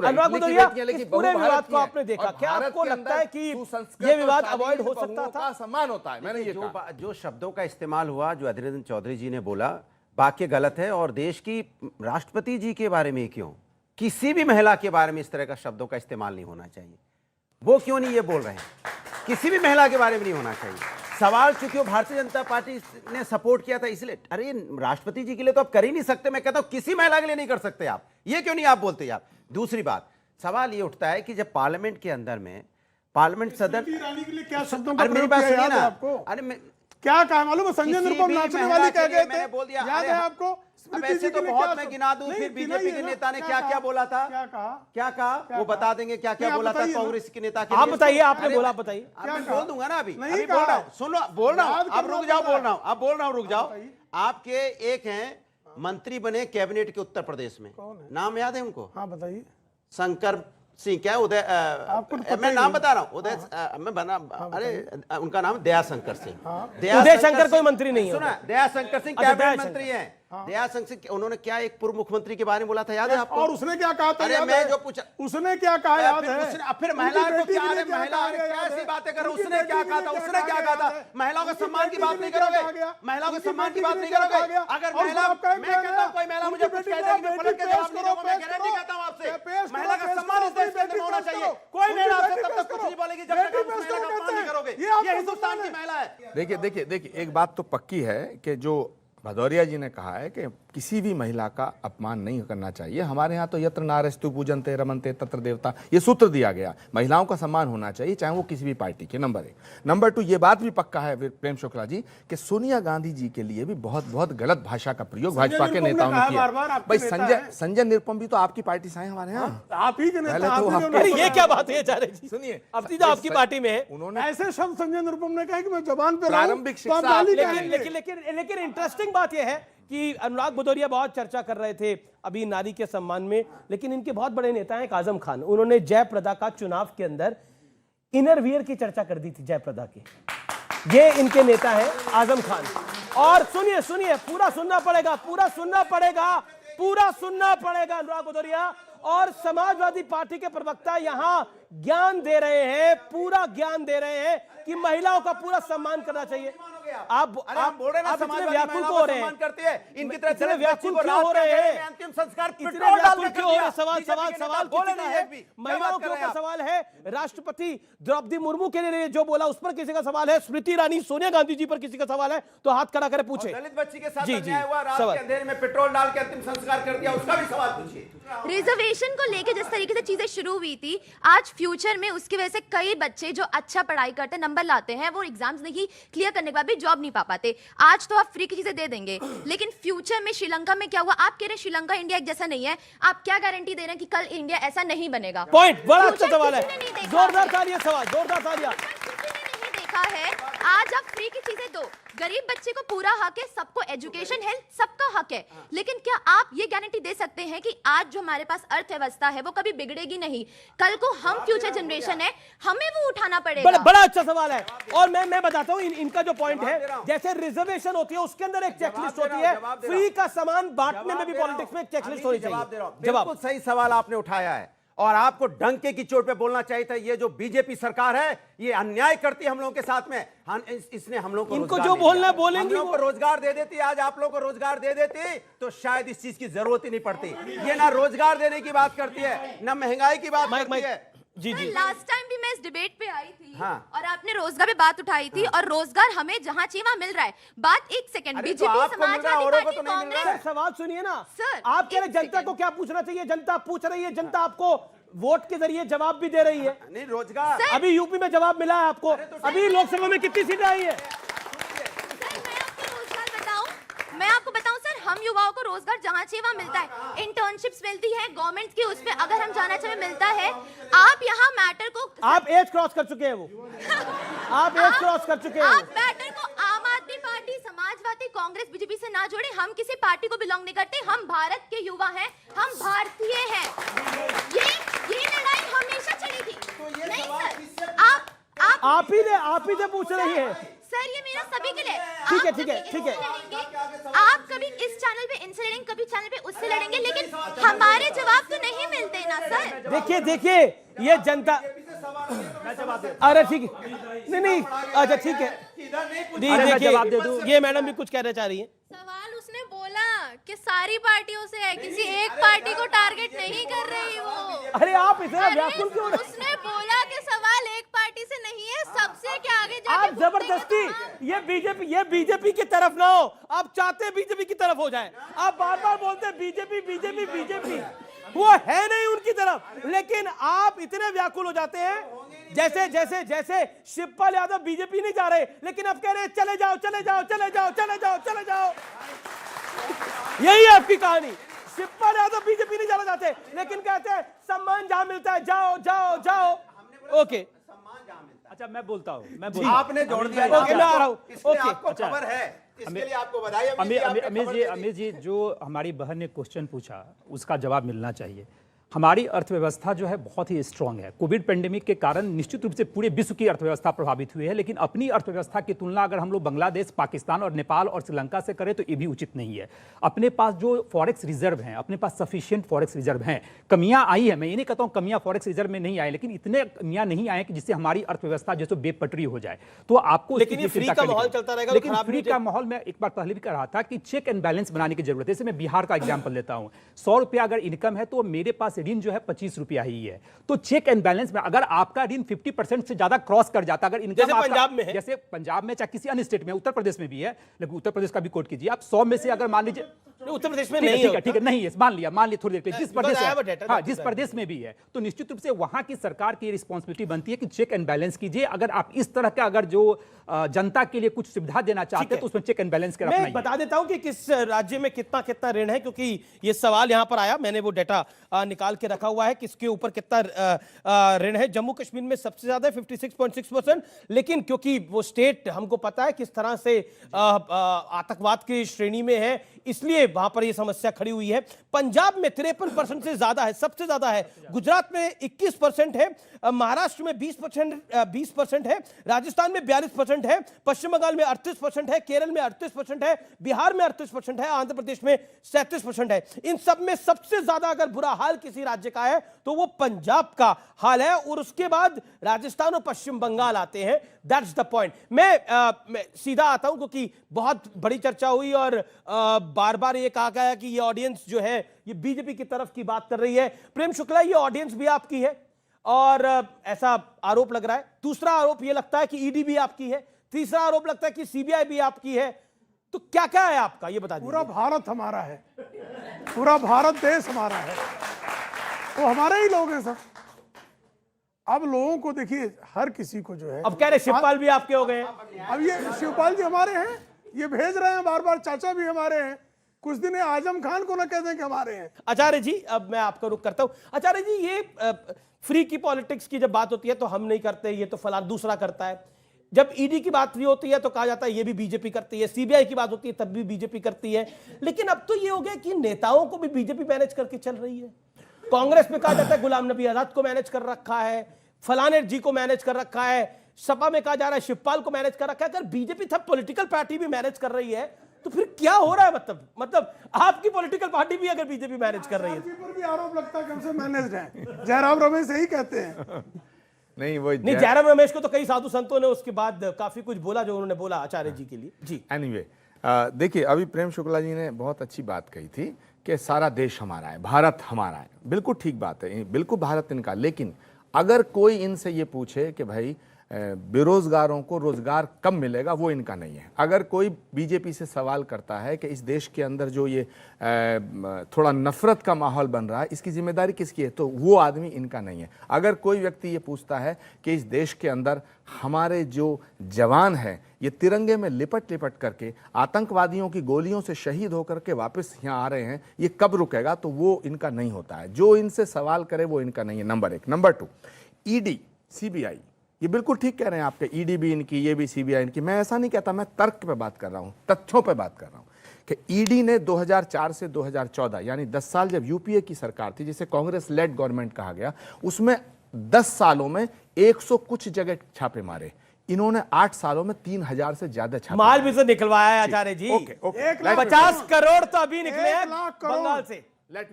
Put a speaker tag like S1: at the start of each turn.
S1: अनुराग भदौरिया, इस पूरे विवाद को आपने देखा, क्या आपको लगता है कि ये विवाद अवॉइड हो सकता था?
S2: सम्मान होता है। मैंने ये
S3: जो शब्दों का इस्तेमाल हुआ, जो अधीर रंजन चौधरी जी ने बोला, वाक्य गलत है। और देश की राष्ट्रपति जी के बारे में क्यों, किसी भी महिला के बारे में इस तरह का शब्दों का इस्तेमाल नहीं होना चाहिए। वो क्यों नहीं ये बोल रहे हैं? किसी भी महिला के बारे में नहीं होना चाहिए। सवाल चूंकि वो भारतीय जनता पार्टी ने सपोर्ट किया था इसलिए, अरे राष्ट्रपति जी के लिए तो आप कर ही नहीं सकते। मैं कहता हूं किसी महिला के लिए नहीं कर सकते आप, ये क्यों नहीं आप बोलते आप? दूसरी बात, सवाल ये उठता है कि जब पार्लियामेंट के अंदर में पार्लियामेंट सदन,
S4: ईरानी के लिए क्या शब्दों का
S3: मेरी
S4: प्रयोग
S3: बात
S4: किया
S3: सुनिए
S4: याद है
S3: ना,
S4: आपको?
S3: अरे मैं
S4: क्या कहा मालूम है? संजय निरुपम नाचने वाली कह गए थे,
S3: मैंने बोल दिया।
S4: याद है आपको?
S3: अब ऐसे तो बहुत मैं गिना दूं, फिर बीजेपी के नेता ने क्या क्या बोला था, क्या कहा वो बता देंगे। क्या क्या बोला था कांग्रेस के नेता के?
S1: आप बताइए, आपने बोला, बताइए।
S3: मैं बोल दूंगा ना, अभी बोल रहा हूं, सुन लो, बोल रहा हूं, अब रुक जाओ, बोल रहा हूं, अब बोल रहा हूं, रुक जाओ। आपके एक हैं मंत्री बने कैबिनेट के उत्तर प्रदेश में, नाम याद है उनको?
S4: हाँ बताइए।
S3: शंकर सिंह, क्या उदय, मैं नाम बता रहा हूँ, उदय, मैं बना, अरे उनका नाम दयाशंकर सिंह।
S1: उदय शंकर कोई मंत्री नहीं है,
S3: सुना, दयाशंकर सिंह कैबिनेट मंत्री हैं। दयाशंकर सिंह, उन्होंने क्या एक पूर्व मुख्यमंत्री के बारे में बोला था, याद है आपको?
S4: और उसने क्या कहा था?
S3: अरे मैं जो पूछा,
S4: उसने क्या कहा याद है?
S3: फिर महिलाओं को क्या, महिला कैसी बातें करो, उसने क्या कहा था, उसने क्या कहा था? महिलाओं के सम्मान की बात नहीं करोगे, महिलाओं के सम्मान की बात नहीं करोगे। अगर महिला, मैं कहता हूँ कोई महिला मुझे कुछ कह देगी, मैं पलट के जवाब नहीं दूंगा। मैं गारंटी करता हूँ आपसे, महिला का सम्मान इस देश के अंदर होना चाहिए। कोई महिला आपसे तब तक कुछ नहीं बोलेगी जब तक आप महिला का सम्मान नहीं करोगे। ये हिंदुस्तान की महिला है।
S2: देखिए, एक बात तो पक्की है कि जो भदौरिया जी ने कहा है कि किसी भी महिला का अपमान नहीं करना चाहिए। हमारे यहाँ तो यत्र नारेस्तु पूजन्ते रमन्ते तत्र देवता, ये सूत्र दिया गया। महिलाओं का सम्मान होना चाहिए, चाहे वो किसी भी पार्टी के। नंबर 1। नंबर 2, ये बात भी पक्का है प्रेम शुक्ला जी कि सोनिया गांधी जी के लिए भी बहुत गलत भाषा का प्रयोग भाजपा के नेताओं ने किया। भाई संजय निरुपम भी तो आपकी पार्टी से हैं हमारे यहाँ,
S4: आप ही के नेता।
S1: ये क्या बात है?
S2: सुनिए,
S1: अब तो आपकी पार्टी में है।
S2: उन्होंने
S4: ऐसे शब्द संजय निरुपम ने कहा कि मैं जबान पे
S2: प्रारंभिक शिक्षा,
S1: लेकिन इंटरेस्टिंग बात यह है कि अनुराग भदौरिया बहुत चर्चा कर रहे थे अभी नारी के सम्मान में, लेकिन इनके बहुत बड़े नेता हैं आजम खान। उन्होंने जयप्रदा का चुनाव के अंदर इनरवियर की चर्चा कर दी थी, जयप्रदा की। ये इनके नेता है आजम खान। और सुनिए, पूरा सुनना पड़ेगा अनुराग भदौरिया। और समाजवादी पार्टी के प्रवक्ता यहां ज्ञान दे रहे हैं, पूरा ज्ञान दे रहे हैं कि महिलाओं का पूरा सम्मान करना चाहिए। आप
S3: बोल रहे हैं ना,
S1: इतने व्याकुल क्यों हो रहे हैं?
S3: करती है इनकी तरह
S1: इतने व्याकुल क्यों हो रहे हैं?
S3: अंतिम संस्कार
S1: इतने व्याकुल क्यों हो रहे हैं? सवाल किसी का है? महिलाओं के ऊपर सवाल है। राष्ट्रपति द्रौपदी मुर्मू के लिए जो बोला उस पर किसी का सवाल है, स्मृति ईरानी सोनिया गांधी जी पर किसी का सवाल है, तो हाथ खड़ा करे पूछे।
S3: दलित बच्ची के साथ अन्याय हुआ, रात के अंधेरे में पेट्रोल डाल के अंतिम संस्कार कर दिया, उसका भी सवाल पूछिए।
S5: रिजर्वेशन को लेके जिस तरीके से चीजें शुरू हुई थी, आज फ्यूचर में उसकी वजह से कई बच्चे जो अच्छा पढ़ाई करते, नंबर लाते हैं, वो एग्जाम्स नहीं क्लियर करने के बाद भी जॉब नहीं पा पाते। आज तो आप फ्री की चीजें दे देंगे, लेकिन फ्यूचर में श्रीलंका में क्या हुआ? आप कह रहे हैं श्रीलंका इंडिया एक जैसा नहीं है, आप क्या गारंटी दे रहे हैं कि कल इंडिया ऐसा नहीं बनेगा?
S1: पॉइंट, बड़ा अच्छा सवाल है, जोरदार तालियां, सवाल जोरदार तालियां।
S5: नहीं देखा है, आज आप फ्री की चीजें दो, गरीब बच्चे को पूरा हक है, सबको एजुकेशन, हेल्थ, सबका हक है, लेकिन क्या आप ये गारंटी दे सकते हैं कि आज जो हमारे पास अर्थव्यवस्था है वो कभी बिगड़ेगी नहीं? कल को हम फ्यूचर जनरेशन है, हमें वो उठाना पड़ेगा।
S1: बड़ा अच्छा सवाल है। और मैं बताता हूं इनका जो पॉइंट है, जैसे रिजर्वेशन होती है उसके अंदर एक चेकलिस्ट होती है, फ्री का सामान बांटने में भी पॉलिटिक्स में एक चेकलिस्ट होनी चाहिए।
S3: जवाब सही सवाल आपने उठाया है, और आपको डंके की चोट पे बोलना चाहिए था। ये जो बीजेपी सरकार है, ये अन्याय करती है हम लोगों के साथ में। इसने हम लोगों को,
S1: इनको जो बोलना बोलेंगे,
S3: हम लोगों को रोजगार दे देती। आज आप लोगों को रोजगार दे देती तो शायद इस चीज की जरूरत ही नहीं पड़ती। ये ना रोजगार देने की बात करती है, ना महंगाई की बात करती है।
S1: जी
S5: लास्ट टाइम भी मैं इस डिबेट पे आई थी,
S3: हाँ।
S5: और आपने रोजगार पे बात उठाई थी, और रोजगार हमें जहां चाहिए वहां मिल रहा है। बात एक second, BJP, Samajwadi party, Congress.
S1: सवाल सुनिए ना
S5: सर,
S1: आप कह रहे जनता को क्या पूछना चाहिए? जनता पूछ रही है, जनता आपको वोट के जरिए जवाब भी दे रही है।
S3: नहीं, रोजगार
S1: अभी यूपी में जवाब मिला है आपको, अभी लोकसभा में कितनी सीटें आई है?
S5: मैं आपको बताऊं सर, हम युवाओं को रोजगार जहां चाहिए वहां मिलता है, इंटर्नशिप्स मिलती है गवर्नमेंट की, उस पे अगर हम जाना चाहे मिलता है। आप यहाँ मैटर को,
S1: आप एज क्रॉस कर चुके हैं, आप एज क्रॉस कर चुके हैं।
S5: आप मैटर को आम आदमी पार्टी, समाजवादी, कांग्रेस, बीजेपी से ना जोड़े। हम किसी पार्टी को बिलोंग नहीं करते, हम भारत के युवा हैं, हम भारतीय हैं। ये लड़ाई हमेशा चली थी। नहीं सर, आप
S1: ही से पूछ रही है।
S5: सर ये मेरा सभी के लिए।
S1: ठीक है,
S5: आप
S1: ठीक है,
S5: कभी
S1: ठीक है।
S5: इनसे लड़ेंगे, आप कभी इस चैनल पे इनसे लड़ेंगे, कभी चैनल पे उससे लड़ेंगे, लेकिन हमारे जवाब तो नहीं मिलते ना सर।
S1: देखिए देखिए, ये जनता, अरे ठीक है, नहीं नहीं, अच्छा ठीक है, देखिए ये मैडम भी कुछ कहना चाह रही है।
S6: सवाल उसने बोला कि सारी पार्टियों से है, किसी एक पार्टी को टारगेट नहीं कर रही वो।
S1: अरे आप इतना
S6: अरे,
S1: व्याकुल क्यों हो रहे?
S6: उसने बोला कि सवाल एक पार्टी से नहीं है, सबसे क्या आगे जाके
S1: आप जबरदस्ती, ये बीजेपी की तरफ ना हो, आप चाहते हैं बीजेपी की तरफ हो जाए, आप बार बार बोलते हैं बीजेपी बीजेपी बीजेपी, वो है नहीं उनकी तरफ, लेकिन आप इतने व्याकुल हो जाते हैं जैसे जैसे जैसे शिवपाल यादव बीजेपी नहीं जा रहे, लेकिन अब कह रहे हैं चले जाओ चले जाओ चले जाओ चले जाओ चले जाओ। यही है आपकी कहानी। शिवपाल यादव बीजेपी नहीं जाना चाहते, लेकिन कहते हैं सम्मान जहां मिलता है जाओ जाओ जाओ। ओके,
S7: अच्छा मैं बोलता हूँ,
S3: आपने जोड़ दिया,
S1: ओके, मैं आ रहा हूँ।
S3: इसलिए
S1: ओके,
S3: आपको खबर है, इसके लिए आपको बधाई।
S7: अमित जी जो हमारी बहन ने क्वेश्चन पूछा उसका जवाब मिलना चाहिए। हमारी अर्थव्यवस्था जो है बहुत ही स्ट्रांग है। कोविड पेंडेमिक के कारण निश्चित रूप से पूरे विश्व की अर्थव्यवस्था प्रभावित हुई है, लेकिन अपनी अर्थव्यवस्था की तुलना अगर हम लोग बांग्लादेश, पाकिस्तान और नेपाल और श्रीलंका से करें तो ये भी उचित नहीं है। अपने पास जो फॉरेक्स रिजर्व हैं, अपने पास सफिशिएंट फॉरेक्स रिजर्व हैं। कमियां आई है, मैं ये नहीं कहता हूं कमियां फॉरेक्स रिजर्व में नहीं आई, लेकिन इतने कमियां नहीं आए कि जिससे हमारी अर्थव्यवस्था जो है बेपटरी हो जाए। तो आपको
S1: लेकिन ये फ्री का माहौल चलता रहेगा,
S7: लेकिन
S1: खराब
S7: फ्री
S1: नहीं
S7: का माहौल मैं एक बार पहले भी कह रहा था कि चेक एंड बैलेंस बनाने की जरूरत है। जैसे मैं बिहार का एग्जांपल लेता हूं, 100 रुपया अगर इनकम है तो मेरे पास ऋण जो है 25 रुपया ही है। तो चेक एंड बैलेंस में अगर आपका ऋण 50% से ज्यादा क्रॉस कर जाता, अगर इनकम
S1: जैसे पंजाब में है,
S7: जैसे पंजाब में चाहे किसी अन्य स्टेट में, उत्तर प्रदेश में भी है, लेकिन उत्तर प्रदेश का भी कोट कीजिए आप, 100 में से अगर मान लीजिए
S1: उत्तर प्रदेश में
S7: ठीक है,
S1: नहीं
S7: ठीक है नहीं है, मान लिया थोड़ी देर के लिए, जिस प्रदेश
S1: data,
S7: हाँ जिस प्रदेश में भी है, तो निश्चित रूप से वहां की सरकार की रिस्पॉन्सिबिलिटी बनती है कि चेक एंड बैलेंस कीजिए। अगर आप इस तरह का अगर जो जनता के लिए कुछ सुविधा देना चाहते हैं तो उसमें चेक एंड बैलेंस के रखना।
S1: मैं बता देता हूं कि किस राज्य में कितना कितना ऋण है, क्योंकि ये सवाल यहां पर आया, मैंने वो डेटा निकाल के रखा हुआ है किसके ऊपर कितना ऋण है। जम्मू कश्मीर में सबसे ज्यादा 56.6%, लेकिन क्योंकि वो स्टेट हमको पता है किस तरह से आतंकवाद की श्रेणी में है, इसलिए वहां पर ये समस्या खड़ी हुई है। पंजाब में 53% से ज्यादा है, सबसे ज्यादा है। गुजरात में 21% है, महाराष्ट्र में 20% है, राजस्थान में 42% है, पश्चिम बंगाल में 38% है, केरल में 38% है, बिहार में 38% है, आंध्र प्रदेश में 37% है। इन सब में सबसे ज्यादा अगर बुरा हाल किसी राज्य का है तो वो पंजाब का हाल है, और उसके बाद राजस्थान और पश्चिम बंगाल आते हैं। That's the point. मैं सीधा आता हूं क्योंकि बहुत बड़ी चर्चा हुई और बार बार ये कहा गया कि ये ऑडियंस जो है ये बीजेपी की तरफ की बात कर रही है। प्रेम शुक्ला, ये ऑडियंस भी आपकी है और ऐसा आरोप लग रहा है। दूसरा आरोप ये लगता है कि ईडी भी आपकी है, तीसरा आरोप लगता है कि सीबीआई भी आपकी है। तो क्या क्या है आपका, ये बता दीजिए।
S4: पूरा भारत हमारा है, पूरा भारत देश हमारा है, वो हमारे ही लोग हैं सब। अब लोगों को देखिए, हर किसी को जो है,
S1: अब कह रहे शिवपाल भी आपके हो गए हैं।
S4: अब ये शिवपाल जी हमारे हैं, ये भेज रहे हैं बार बार, चाचा भी हमारे हैं। कुछ दिन आजम खान को ना कह दें कि हमारे हैं।
S1: आचार्य जी, अब मैं आपका रुख करता हूं। आचार्य जी, ये फ्री की पॉलिटिक्स की जब बात होती है तो हम नहीं करते, ये तो फलाना दूसरा करता है। जब ईडी की बात भी होती है तो कहा जाता है ये भी बीजेपी करती है, सीबीआई की बात होती है तब भी बीजेपी करती है। लेकिन अब तो ये हो गया कि नेताओं को भी बीजेपी मैनेज करके चल रही है। कांग्रेस में कहा जाता है गुलाम नबी आजाद को मैनेज कर रखा है, फलाने जी को मैनेज कर रखा है, सपा में कहा जा रहा है शिवपाल को मैनेज कर रखा है। अगर बीजेपी सब पॉलिटिकल पार्टी भी मैनेज कर रही है तो फिर क्या हो रहा है? मतलब आपकी पॉलिटिकल पार्टी भी अगर बीजेपी मैनेज कर रही है
S4: पर भी आरोप लगता है कि हमसे मैनेज्ड है। जयराम रमेश यही कहते हैं।
S2: नहीं, वो
S1: नहीं, जयराम रमेश को तो कई साधु संतों ने उसके बाद काफी कुछ बोला जो उन्होंने बोला आचार्य जी के लिए। जी
S2: एनीवे, देखिए अभी प्रेम शुक्ला जी ने बहुत अच्छी बात कही थी कि सारा देश हमारा है, भारत हमारा है। बिल्कुल ठीक बात है, बिल्कुल भारत इनका। लेकिन अगर कोई इनसे ये पूछे कि भाई बेरोजगारों को रोजगार कब मिलेगा, वो इनका नहीं है। अगर कोई बीजेपी से सवाल करता है कि इस देश के अंदर जो ये थोड़ा नफरत का माहौल बन रहा है, इसकी जिम्मेदारी किसकी है, तो वो आदमी इनका नहीं है। अगर कोई व्यक्ति ये पूछता है कि इस देश के अंदर हमारे जो जवान हैं ये तिरंगे में लिपट लिपट करके आतंकवादियों की गोलियों से शहीद होकर के वापस यहाँ आ रहे हैं, ये कब रुकेगा, तो वो इनका नहीं होता है। जो इनसे सवाल करे वो इनका नहीं है, नंबर एक। नंबर 2, ईडी सीबीआई, ये बिल्कुल ठीक कह रहे हैं आपके, ईडी भी इनकी, ये भी सीबीआई इनकी। मैं ऐसा नहीं कहता, मैं तर्क पे बात कर रहा हूँ, तथ्यों पे बात कर रहा हूँ कि ईडी ने 2004 से 2014 यानी 10 साल जब यूपीए की सरकार थी, जिसे कांग्रेस लेड गवर्नमेंट कहा गया, उसमें 10 सालों में 100 कुछ जगह छापे मारे। इन्होंने 8 सालों में 3000 से ज्यादा छात्र
S1: माल भी तो निकलवाया है आचार्य जी।
S2: ओके ओके
S4: 1 लाख
S1: 50 करोड़ तो अभी निकले हैं
S4: 1 लाख करोड़।
S1: बंगाल से।
S2: लेट